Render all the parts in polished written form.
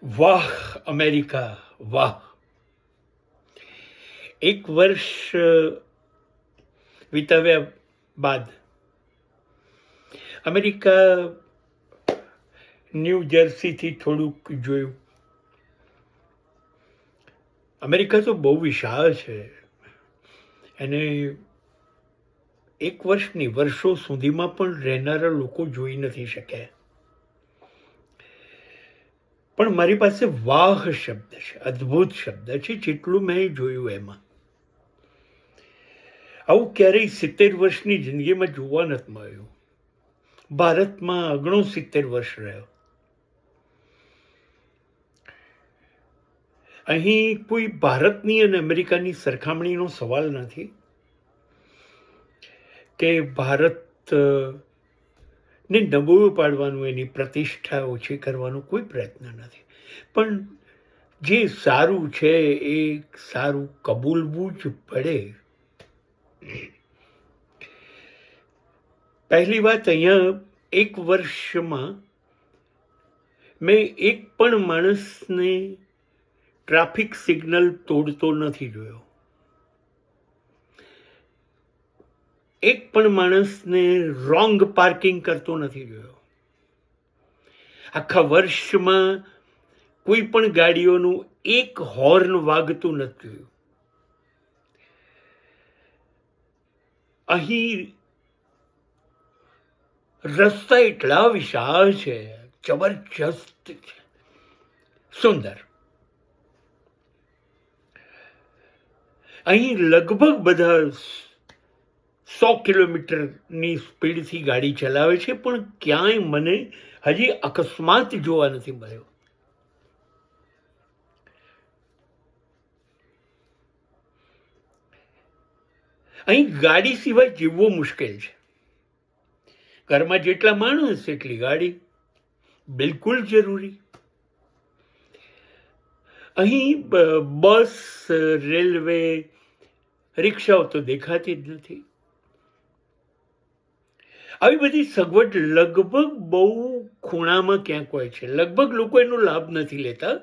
વાહ અમેરિકા, વાહ! એક વર્ષ વિતાવ્યા બાદ અમેરિકા ન્યૂ જર્સીથી થોડુંક જોયું. અમેરિકા તો બહુ વિશાળ છે અને એક વર્ષની વર્ષો સુધીમાં પણ રહેનારા લોકો જોઈ નથી શક્યા. પણ મારી પાસે વાહ શબ્દ છે, અદ્ભુત શબ્દ છે, જેટલું મેં જોયું એમાં. આવું ક્યારેય 70 વર્ષની જિંદગીમાં જોવા નથી મળ્યું. ભારતમાં 69 વર્ષ રહ્યો. અહીં કોઈ ભારતની અને અમેરિકાની સરખામણીનો સવાલ નથી કે ભારત ને નબળું પાડવાનું, એની પ્રતિષ્ઠા ઓછી કરવાનો કોઈ પ્રયત્ન નથી. પણ જે સારું છે એ સારું કબૂલવું જ પડે. પહેલી વાત, અહીંયા એક વર્ષમાં મેં એક પણ માણસને ટ્રાફિક સિગ્નલ તોડતો નથી જોયો. એક પણ માણસને રોંગ પાર્કિંગ કરતો નથી જોયો. આખા વર્ષમાં કોઈ પણ ગાડીઓનું એક હોર્ન વાગતું નથી જોયું. અહીં રસ્તા એટલા વિશાળ છે, જબરજસ્ત છે, સુંદર. અહીં લગભગ બધા 100 કિલોમીટરની સ્પીડથી ગાડી ચલાવે છે, પણ ક્યાંય મને હજી અકસ્માત જોવા નથી મળ્યો. અહીં ગાડી સિવાય જીવવું મુશ્કેલ છે. ઘરમાં જેટલા માણસ એટલી ગાડી, બિલકુલ જરૂરી. અહીં બસ, રેલવે, રિક્ષાઓ તો દેખાતી જ નથી. આવી બધી સગવડ લગભગ બહુ ખૂણામાં ક્યાંક હોય છે. લગભગ લોકો એનો લાભ નથી લેતા.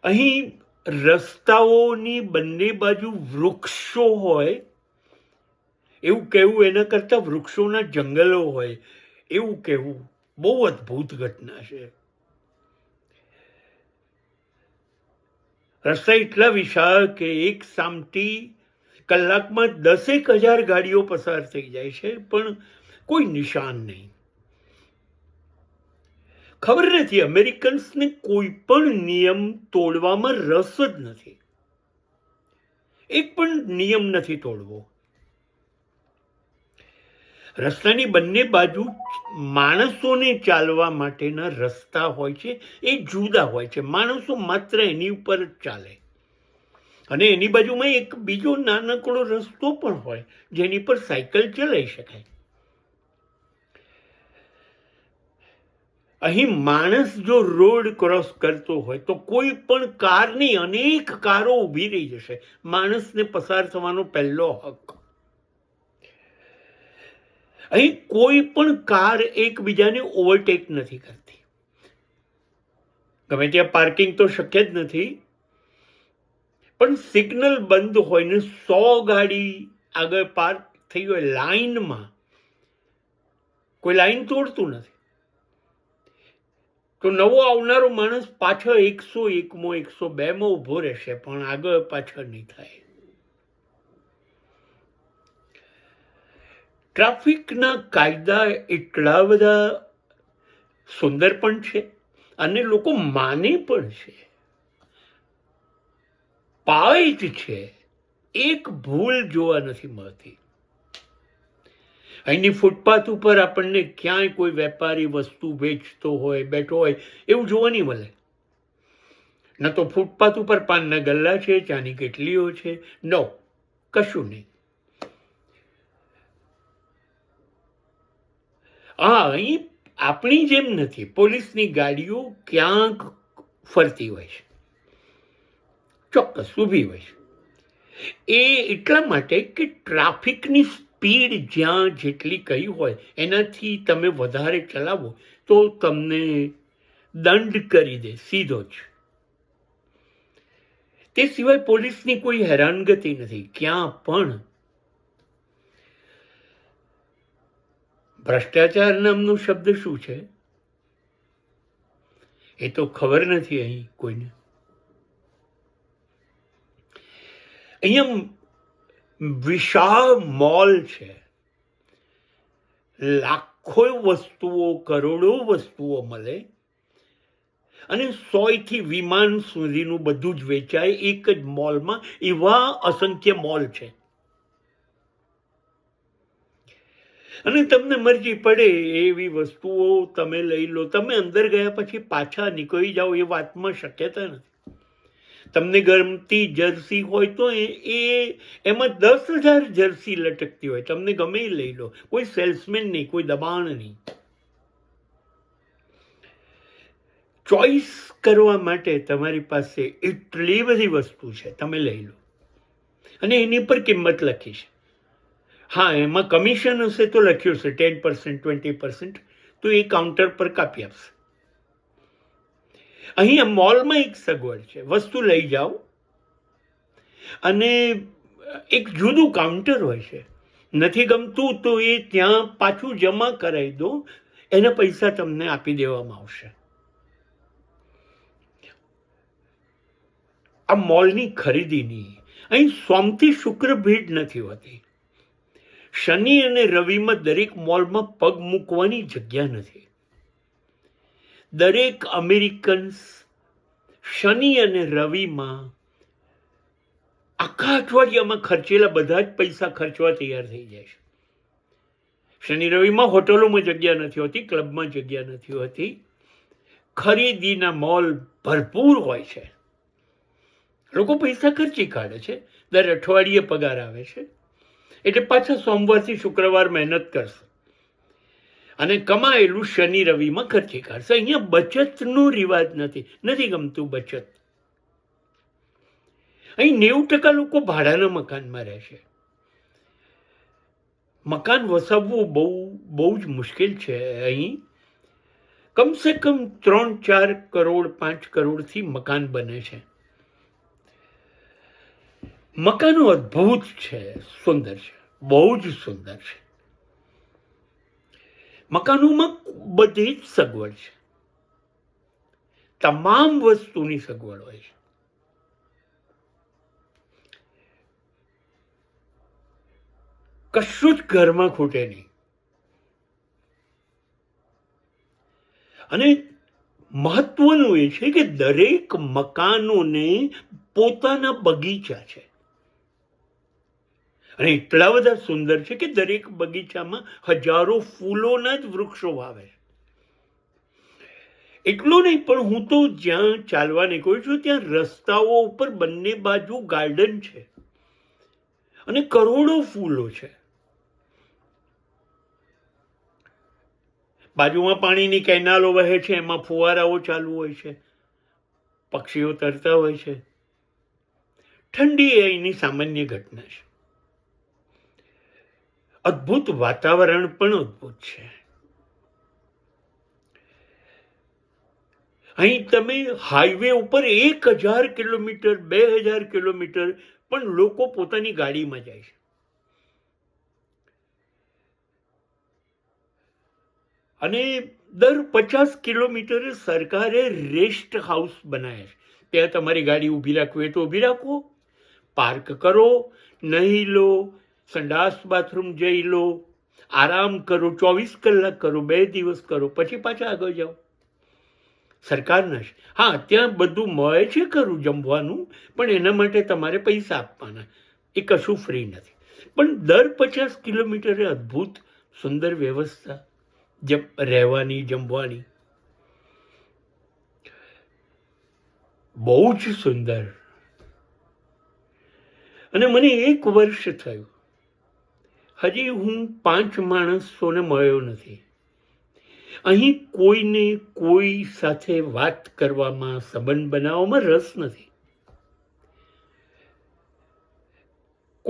અહીં રસ્તાઓની બંને બાજુ વૃક્ષો હોય એવું કહેવું એના કરતા વૃક્ષોના જંગલો હોય એવું કહેવું બહુ અદ્ભુત ઘટના છે. રસ્તા એટલા વિશાળ કે એક સામટી કલાકમાં 10,000 ગાડીઓ પસાર થઈ જાય છે, પણ કોઈ નિશાન નહીં. ખબર નથી, અમેરિકન્સને કોઈ પણ નિયમ તોડવામાં રસ જ નથી. એક પણ નિયમ નથી તોડવો. રસ્તાની બંને બાજુ માણસોને ચાલવા માટેના રસ્તા હોય છે, એ જુદા હોય છે. માણસો માત્ર એની ઉપર જ ચાલે, અને એની બાજુમાં એક બીજો નાનકડો રસ્તો પણ હોય જેની પર સાયકલ ચલાવી શકાય. અહીં માણસ જો રોડ ક્રોસ કરતો હોય તો કોઈ પણ કારની અનેક કારો ઊભી રહી જશે. માણસને પસાર થવાનો પહેલો હક. અહીં કોઈ પણ કાર એકબીજાને ઓવરટેક નથી કરતી. ગમે ત્યાં પાર્કિંગ તો શક્ય જ નથી, પણ સિગ્નલ બંધ હોય ને 100 ગાડી આગળ પાર્ક થઈ હોય લાઈનમાં, કોઈ લાઈન તોડતું નથી, તો નવો આવનારો માણસ પાછળ 101માં 102માં ઊભો રહેશે, પણ આગળ પાછળ નહીં થાય. ટ્રાફિકના કાયદા એટલા બધા સુંદર પણ છે અને લોકો માને પણ છે, પાળે જ છે. એક ભૂલ જોવા નથી મળતી. અહીંની ફૂટપાથ ઉપર આપણને ક્યાંય કોઈ વેપારી વસ્તુ વેચતો હોય, બેઠો હોય એવું જોવા નહીં મળે. ન તો ફૂટપાથ ઉપર પાનના ગલ્લા છે, ચાની કેટલીઓ છે, નો, કશું નહીં. હા, અહીં આપણી જેમ નથી. પોલીસની ગાડીઓ ક્યાંક ફરતી હોય છે, ચોક્કસ ઊભી હોય છે. એ એટલા માટે કે ટ્રાફિકની સ્પીડ જ્યાં જેટલી કહી હોય એનાથી તમે વધારે ચલાવો તો તમને દંડ કરી દે સીધો જ. તે સિવાય પોલીસની કોઈ હેરાનગતિ નથી ક્યાં પણ. ભ્રષ્ટાચાર નામનો શબ્દ શું છે એ તો ખબર નથી અહીં કોઈને. અહીંયા વિશાળ મોલ છે, લાખો વસ્તુઓ કરોડો વસ્તુઓ મળે અને 100 થી વિમાન સુધીનું બધું જ વેચાય એક જ મોલમાં. એવા અસંખ્ય મોલ છે અને તમને મરજી પડે એવી વસ્તુઓ તમે લઈ લો. તમે અંદર ગયા પછી પાછા નીકળી જાઓ એ વાતમાં શક્યતા નથી. તમને ગમતી જર્સી હોય તો એમાં 10,000 જર્સી લટકતી હોય, તમને ગમે એ લઈ લો. કોઈ સેલ્સમેન નહીં, કોઈ દબાણ નહીં. ચોઈસ કરવા માટે તમારી પાસે એટલી બધી વસ્તુ છે, તમે લઈ લો અને એની પર કિંમત લખી છે. હા, એમાં કમિશન હશે તો લખ્યું છે 10%, 20%, તો એ કાઉન્ટર પર કાપી આપશે. અહીંયા મોલમાં એક સગવડ છે, વસ્તુ લઈ જાઓ અને એક જુદું કાઉન્ટર હોય છે. નથી ગમતું તો એ ત્યાં પાછું જમા કરાવી દો, એના પૈસા તમને આપી દેવામાં આવશે. આ મોલની ખરીદીની અહીં સોમથી શુક્ર ભીડ નથી હોતી. શનિ અને રવિમાં દરેક મોલમાં પગ મૂકવાની જગ્યા નથી. દરેક અમેરિકન્સ શનિ અને રવિમાં આખા અઠવાડિયામાં ખર્ચેલા બધા જ પૈસા ખર્ચવા તૈયાર થઈ જાય છે. શનિ રવિમાં હોટલોમાં જગ્યા નથી હોતી, ક્લબમાં જગ્યા નથી હોતી. ખરીદીના મોલ ભરપૂર હોય છે. લોકો પૈસા ખર્ચી કાઢે છે. દર અઠવાડિયે પગાર આવે છે એટલે પાછા સોમવારથી શુક્રવાર મહેનત કરશે અને કમાયેલું શનિ રવિમાં ખર્ચી કાઢશે. અહીંયા બચતનો રિવાજ નથી ગમતું બચત. અહીં 90% લોકો ભાડાના મકાનમાં રહે છે. મકાન વસાવવું બહુ જ મુશ્કેલ છે. અહીં કમસે કમ 3-4 કરોડ 5 કરોડથી મકાન બને છે. મકાનો અદ્ભુત છે, સુંદર છે, બહુ જ સુંદર છે. મકાનોમાં બધી જ સગવડ છે, તમામ વસ્તુની સગવડ હોય છે. કશું જ ઘરમાં ખૂટે નહીં. અને મહત્વનું એ છે કે દરેક મકાનોને પોતાના બગીચા છે અને એટલા બધા સુંદર છે કે દરેક બગીચામાં હજારો ફૂલોના જ વૃક્ષો વાવે છે. એટલું નહીં, પણ હું તો જ્યાં ચાલવા નીકળું છું ત્યાં રસ્તાઓ ઉપર બંને બાજુ ગાર્ડન છે અને કરોડો ફૂલો છે. બાજુમાં પાણીની કેનાલો વહે છે, એમાં ફુવારાઓ ચાલુ હોય છે, પક્ષીઓ તરતા હોય છે. ઠંડી એ અહીંની સામાન્ય ઘટના છે. અદ્ભુત વાતાવરણ પણ અદ્ભુત છે. અહીં તમે હાઈવે ઉપર 1000 કિલોમીટર 2000 કિલોમીટર પણ લોકો પોતાની ગાડીમાં જાય છે. અને દર 50 કિલોમીટરે સરકારે રેસ્ટ હાઉસ બનાવ્યા છે. ત્યાં તમારી ગાડી ઊભી રાખવી હોય તો ઊભી રાખો, પાર્ક કરો, નહીં લો, સંડાસ બાથરૂમ જઈ લો, આરામ કરો, 24 કલાક કરો, 2 દિવસ કરો, પછી પાછા આગળ જાઓ. સરકારના છે. હા, ત્યાં બધું મળે છે ખરું જમવાનું, પણ એના માટે તમારે પૈસા આપવાના. એ કશું ફ્રી નથી. પણ દર 50 કિલોમીટરે અદ્ભુત સુંદર વ્યવસ્થા રહેવાની, જમવાની, બહુ જ સુંદર. અને મને 1 વર્ષ થયું, હજી હું 5 માણસોને મળ્યો નથી. અહીં કોઈને કોઈ સાથે વાત કરવામાં, સંબંધ બનાવવામાં રસ નથી.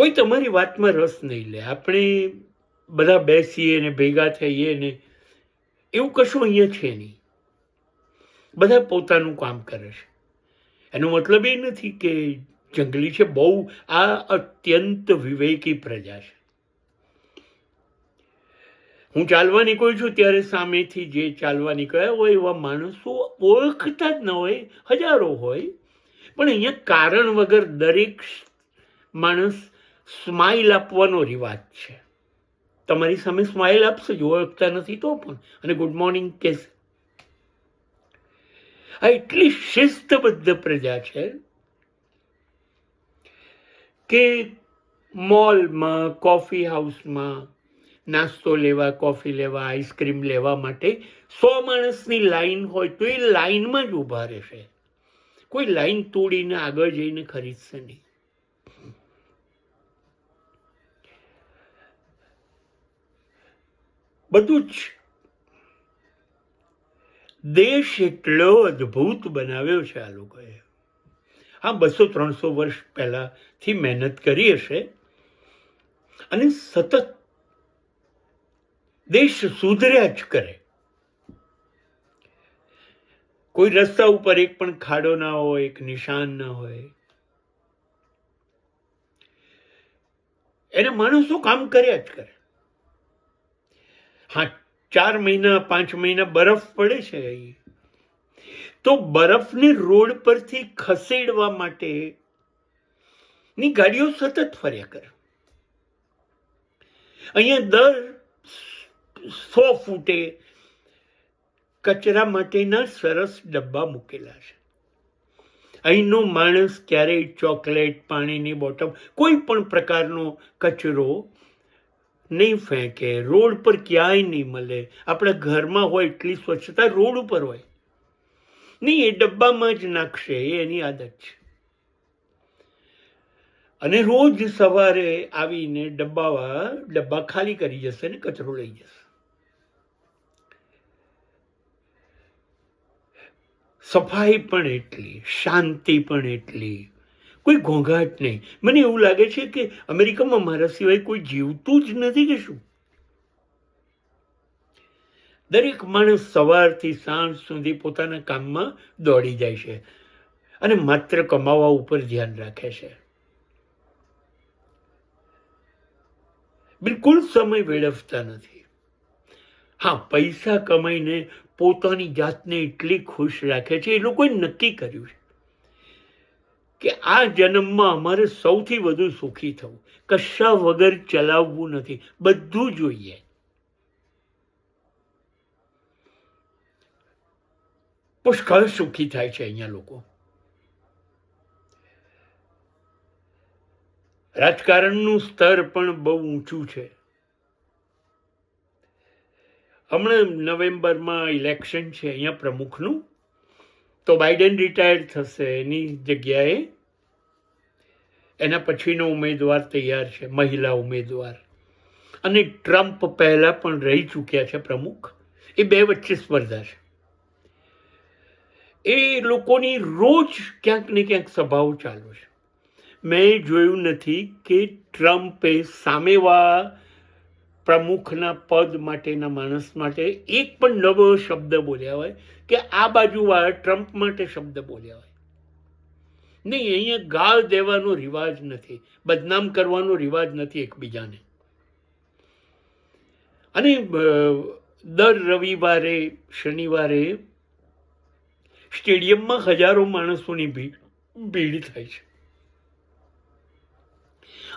કોઈ તમારી વાતમાં રસ નહીં લે. આપણે બધા બેસીએ ને ભેગા થઈએ ને એવું કશું અહીંયા છે નહીં. બધા પોતાનું કામ કરે છે. એનો મતલબ એ નથી કે જંગલી છે. બહુ આ અત્યંત વિવેકી પ્રજા છે. હું ચાલવા નીકળું છું ત્યારે સામેથી જે ચાલવા નીકળ્યા હોય એવા માણસો ઓળખતા જ ન હોય, હજારો હોય, પણ અહીંયા કારણ વગર દરેક માણસ સ્માઇલ આપવાનો રિવાજ છે. તમારી સામે સ્માઇલ આપશે જ, ઓળખતા નથી તો પણ, અને ગુડ મોર્નિંગ કહેશે. આ એટલી શિસ્તબદ્ધ પ્રજા છે કે મોલમાં, કોફી હાઉસમાં નાસ્તો લેવા, કોફી લેવા, આઈસ્ક્રીમ લેવા માટે 100 માણસની લાઈન હોય તો એ લાઈનમાં જ ઊભા રહેશે. કોઈ લાઈન તોડીને આગળ જઈને ખરીદશે નહીં. બધું જ દેશ એટલો અદ્ભુત બનાવ્યો છે આ લોકોએ. હા, 200-300 વર્ષ પહેલાથી મહેનત કરી હશે અને સતત દેશ સુધર્યા જ કરે. કોઈ રસ્તા ઉપર એક પણ ખાડો ના હોય, એક નિશાન ના હોય. એને માણસો કામ કર્યા જ કરે. હા, 4 મહિના 5 મહિના બરફ પડે છે તો બરફને રોડ પરથી ખસેડવા માટે ની ગાડીઓ સતત ફર્યા કરે. અહીંયા દર 100 ફૂટે કચરા માટેના સરસ ડબ્બા મૂકેલા છે. અહીંનો માણસ ક્યારેય ચોકલેટ, પાણીની બોટલ, કોઈ પણ પ્રકારનો કચરો નહીં ફેંકે. રોડ પર ક્યાંય નહીં મળે. આપણા ઘરમાં હોય એટલી સ્વચ્છતા રોડ ઉપર હોય નહીં, એ ડબ્બામાં જ નાખશે. એની આદત છે. અને રોજ સવારે આવીને ડબ્બા ખાલી કરી જશે ને કચરો લઈ જશે. સફાઈ પણ એટલી, શાંતિ પણ એટલી, કોઈ ઘોંઘાટ નહીં. મને એવું લાગે છે કે અમેરિકામાં મારા સિવાય કોઈ જીવતું જ નથી કે શું. દરેક માણસ સવારથી સાંજ સુધી પોતાના કામમાં દોડી જાય છે અને માત્ર કમાવા ઉપર ધ્યાન રાખે છે. બિલકુલ સમય વેડફતા નથી. હા, પૈસા કમાઈને પોતાની જાતને એટલી ખુશ રાખે છે. એ લોકોએ નક્કી કર્યું છે કે આ જન્મમાં અમારે સૌથી વધુ સુખી થવું, કશા વગર ચલાવવું નથી, બધું જોઈએ. પુષ્કળ સુખી થાય છે અહીંયા લોકો. રાજકારણનું સ્તર પણ બહુ ઊંચું છે. હમણાં નવેમ્બરમાં ઇલેક્શન છે અહીંયા પ્રમુખનું, તો બાઇડન રિટાયર્ડ થશે. એની જગ્યાએ એના પછીનો ઉમેદવાર તૈયાર છે, મહિલા ઉમેદવાર. અને ટ્રમ્પ પહેલા પણ રહી ચૂક્યા છે પ્રમુખ. એ બે વચ્ચે સ્પર્ધા છે. એ લોકોની રોજ ક્યાંક ને ક્યાંક સભાઓ ચાલુ છે. મેં જોયું નથી કે ટ્રમ્પે સામેવા પ્રમુખના પદ માટેના માણસ માટે એક પણ નવો શબ્દ બોલ્યા હોય કે આ બાજુવાળા ટ્રમ્પ માટે શબ્દ બોલ્યા હોય. નહીં, અહીંયા ગાળ દેવાનો રિવાજ નથી, બદનામ કરવાનો રિવાજ નથી એકબીજાને. અને દર રવિવારે, શનિવારે સ્ટેડિયમમાં હજારો માણસોની ભીડ થાય છે.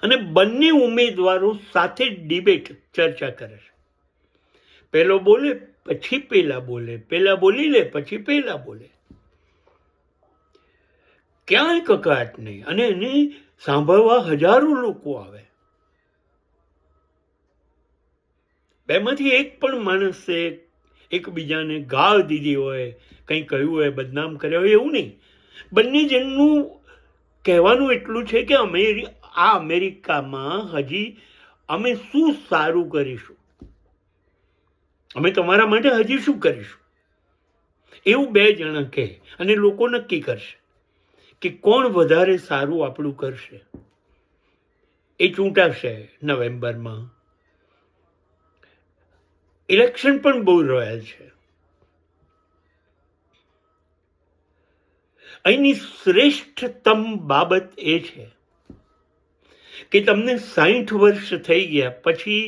અને બંને ઉમેદવારો સાથે ડિબેટ, ચર્ચા કરે છે. પેલો બોલે પછી પેલા બોલે, પેલા બોલી લે પછી પેલા બોલે. ક્યાંય કકળાટ નહીં. અને એને સાંભળવા હજારો લોકો આવે. બેમાંથી એક પણ માણસે એકબીજાને ગાળ દીધી હોય, કંઈ કહ્યું હોય, બદનામ કર્યા હોય, એવું નહીં. બંને જણનું કહેવાનું એટલું છે કે આ અમેરિકામાં હજી અમે શું સારું કરીશું, અમે તમારા માટે હજી શું કરીશું, એવું બે જણા કહે. અને લોકો નક્કી કરશે કે કોણ વધારે સારું આપણું કરશે. એ ચૂંટાશે નવેમ્બરમાં. ઇલેક્શન પણ બહુ રોયલ છે. અહીંની શ્રેષ્ઠતમ બાબત એ છે કે તમને 60 વર્ષ થઈ ગયા પછી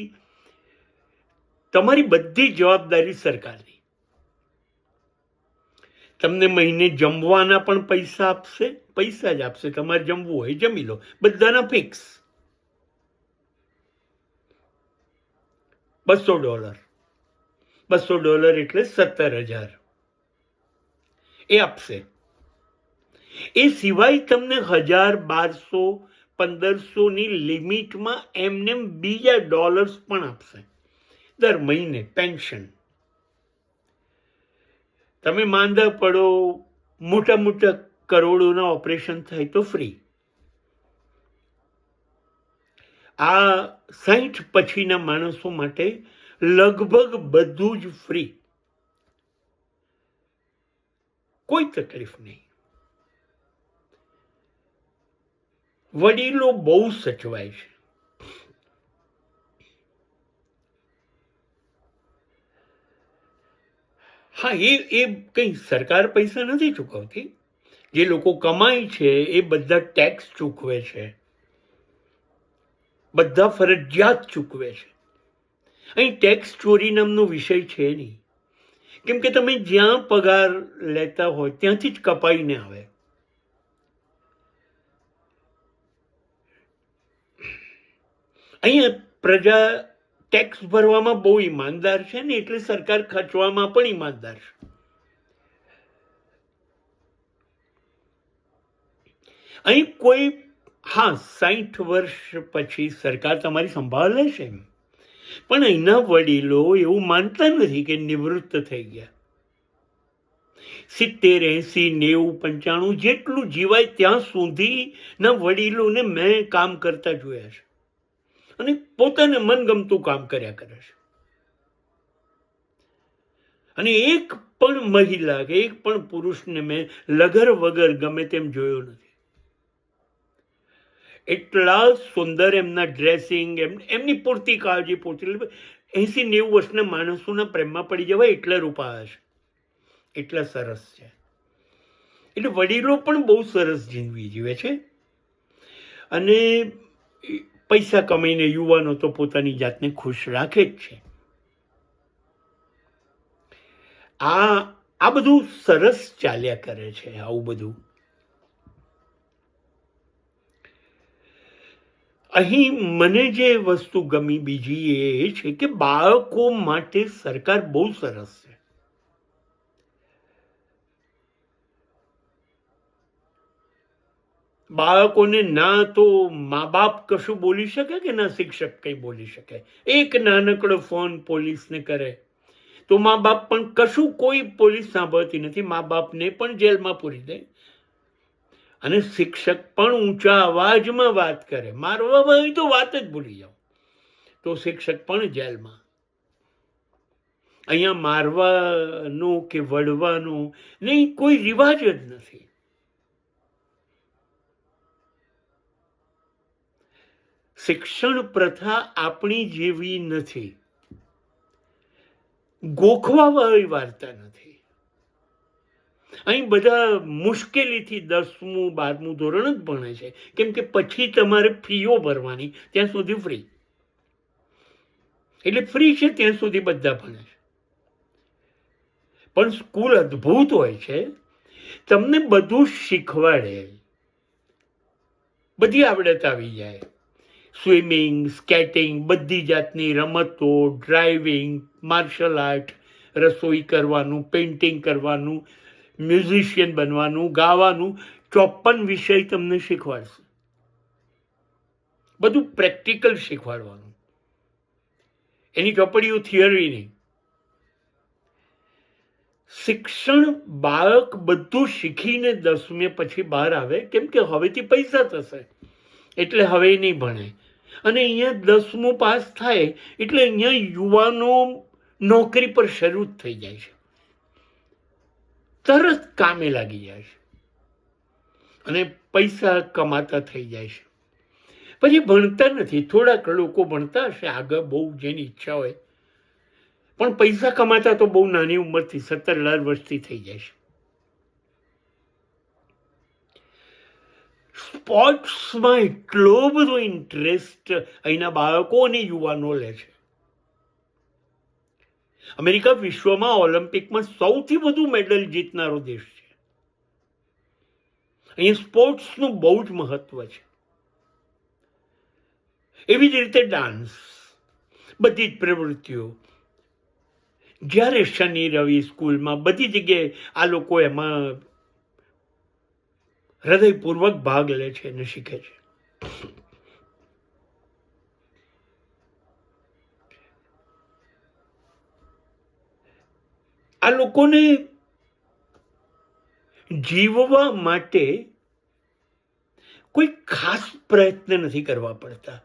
તમારી બધી જવાબદારી સરકારની. તમને મહિને જમવાના પણ પૈસા આપશે, પૈસા જ આપશે. તમારે જમવું હોય જમી લો, બધાના ફિક્સ. $200 એટલે 17,000 એ આપશે. એ સિવાય તમને 1,000, 1,200, 1,500ની લિમિટમાં એમને બીજા ડોલર્સ પણ આપશે દર મહિને પેન્શન. તમે માંદા પડો, મોટા મોટા કરોડોના ઓપરેશન થાય તો ફ્રી. આ 60 પછીના માણસો માટે લગભગ બધું જ ફ્રી, કોઈ તકલીફ નહીં. વડીલો બહુ સચવાય છે. હા, એ કંઈ સરકાર પૈસા નથી ચૂકવતી. જે લોકો કમાય છે એ બધા ટેક્સ ચૂકવે છે, બધા ફરજિયાત ચૂકવે છે. અહીં ટેક્સ ચોરી નામનો વિષય છે નહીં, કેમ કે તમે જ્યાં પગાર લેતા હોય ત્યાંથી જ કપાઈને આવે. અહીંયા પ્રજા ટેક્સ ભરવામાં બહુ ઈમાનદાર છે ને, એટલે સરકાર ખર્ચવામાં પણ ઈમાનદાર છે. અહીં કોઈ, હા, 60 વર્ષ પછી સરકાર તમારી સંભાળ લેશે, પણ અહીંના વડીલો એવું માનતા નથી કે નિવૃત્ત થઈ ગયા. 70, 80, 90, 95 જેટલું જીવાય ત્યાં સુધીના વડીલોને મેં કામ કરતા જોયા છે, અને પોતાને મનગમતું કામ કર્યા કરે છે. અને એક પણ મહિલા કે એક પણ પુરુષને મેં લગર વગર ગમે તેમ જોયો નથી. એટલા સુંદર એમના ડ્રેસિંગ, એમની પૂરતી કાળજી, પૂરતી 80-90 વર્ષના માણસોના પ્રેમમાં પડી જવાય એટલા રૂપાળા છે, એટલા સરસ છે. એટલે વડીલો પણ બહુ સરસ જિંદગી જીવે છે. અને પૈસા કમાઈને યુવાનો તો પોતાની જાતને ખુશ રાખે જ છે. આ બધું સરસ ચાલ્યા કરે છે. આવું બધું અહીં મને જે વસ્તુ ગમી બીજી એ છે કે બાળકો માટે સરકાર બહુ સરસ છે. બાળકોને ના તો મા બાપ કશું બોલી શકે કે ના શિક્ષક કંઈ બોલી શકે. એક નાનકડો ફોન પોલીસને કરે તો મા બાપ પણ કશું, કોઈ પોલીસ સાંભળતી નથી, મા બાપને પણ જેલમાં પૂરી દે. અને શિક્ષક પણ ઊંચા અવાજમાં વાત કરે, મારવા હોય તો વાત જ ભૂલી જાઓ, તો શિક્ષક પણ જેલમાં. અહીંયા મારવાનું કે વળવાનું નહીં, કોઈ રિવાજ જ નથી. શિક્ષણ પ્રથા આપણી જેવી નથી, ગોખવાવાળી વાર્તા નથી. અહીં બધા મુશ્કેલીથી 10મું 12મું ધોરણ જ ભણે છે, કેમ કે પછી તમારે ફીઓ ભરવાની, ત્યાં સુધી ફ્રી. એટલે ફ્રી છે ત્યાં સુધી બધા ભણે છે. પણ સ્કૂલ અદ્ભુત હોય છે, તમને બધું શીખવાડે, બધી આવડત આવી જાય. સ્વિમિંગ, સ્કેટિંગ, બધી જાતની રમતો, ડ્રાઇવિંગ, માર્શલ આર્ટ, રસોઈ કરવાનું, પેઇન્ટિંગ કરવાનું, મ્યુઝિશિયન બનવાનું, ગાવાનું, 54 વિષય તમને શીખવાડશે. બધું પ્રેક્ટિકલ શીખવાડવાનું, એની ચોપડીઓ થિયરી નહીં. શિક્ષણ બાળક બધું શીખીને 10મે પછી બહાર આવે, કેમ કે હવેથી પૈસા થશે એટલે હવે નહીં ભણે. અને અહીંયા 10મું પાસ થાય એટલે અહીંયા યુવાનો નોકરી પર શરૂ થઈ જાય છે, તરત કામે લાગી જાય છે અને પૈસા કમાતા થઈ જાય છે. પછી ભણતા નથી. થોડાક લોકો ભણતા હશે આગળ, બહુ જેની ઈચ્છા હોય, પણ પૈસા કમાતા તો બહુ નાની ઉંમરથી 17-18 વર્ષથી થઈ જાય છે. સ્પોર્ટ્સમાં એટલો બધો ઇન્ટરેસ્ટ અહીંના બાળકો અને યુવાનો લે છે. અમેરિકા વિશ્વમાં ઓલિમ્પિકમાં સૌથી વધુ મેડલ જીતનારો દેશ છે. અહીં સ્પોર્ટ્સનું બહુ જ મહત્વ છે. એવી જ રીતે ડાન્સ, બધી જ પ્રવૃત્તિઓ, જ્યારે શનિ રવિ સ્કૂલમાં બધી જગ્યાએ આ લોકો એમાં હૃદયપૂર્વક ભાગ લે છે અને શીખે છે. આ લોકોને જીવવા માટે કોઈ ખાસ પ્રયત્ન નથી કરવા પડતા.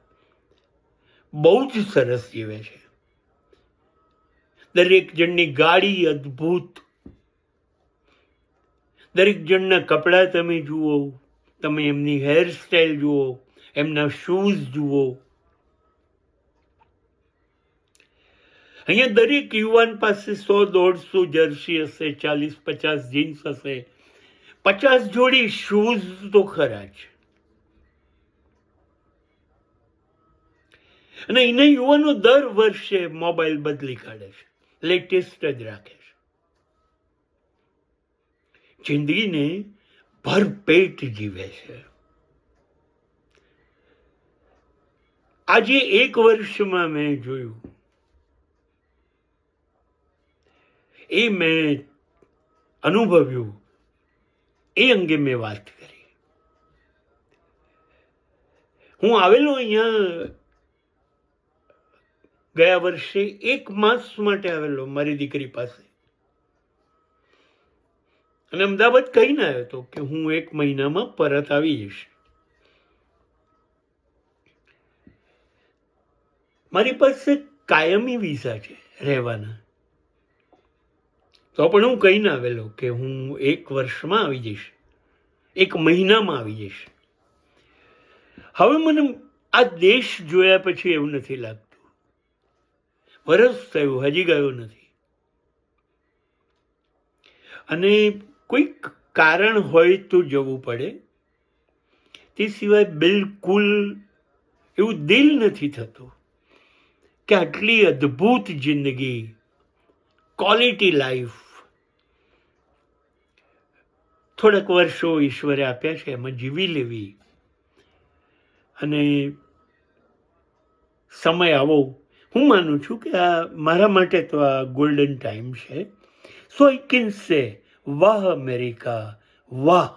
બહુ જ સરસ જીવે છે. દરેક જણની ગાડી અદ્ભુત, દરેક જણના કપડાં તમે જુઓ, તમે એમની હેરસ્ટાઈલ જુઓ, એમના શૂઝ જુઓ. અહીંયા દરેક યુવાન પાસે 100-150 જર્સી હશે, 40-50 જીન્સ હશે, 50 જોડી શૂઝ તો ખરા જ. અને અહીંના યુવાનો દર વર્ષે મોબાઈલ બદલી કાઢે છે, લેટેસ્ટ જ રાખે છે. જિંદગીને ભરપેટ જીવે છે. આજે 1 વર્ષમાં મેં જોયું, એ મેં અનુભવ્યું, એ અંગે મેં વાત કરી. હું આવેલો અહીંયા ગયા વર્ષે 1 માસ માટે આવેલો મારી દીકરી પાસે, અને અમદાવાદ કહીને આવ્યો હતો કે હું 1 મહિનામાં પરત આવી જઈશ. મારી પાસે કાયમી વિઝા છે રહેવાના, તો પણ હું કહીને આવેલો કે હું 1 વર્ષમાં આવી જઈશ, 1 મહિનામાં આવી જઈશ. હવે મને આ દેશ જોયા પછી એવું નથી લાગતું. વરસ થયું, હજી ગયો નથી. અને કોઈક કારણ હોય તો જવું પડે, તે સિવાય બિલકુલ એવું દિલ નથી થતું કે આટલી અદ્ભુત જિંદગી, ક્વોલિટી લાઈફ થોડાક વર્ષો ઈશ્વરે આપ્યા છે, એમાં જીવી લેવી. અને સમય આવો, હું માનું છું કે આ મારા માટે તો આ ગોલ્ડન ટાઈમ છે. સો આઈ કેન સે, વાહ અમેરિકા, વાહ.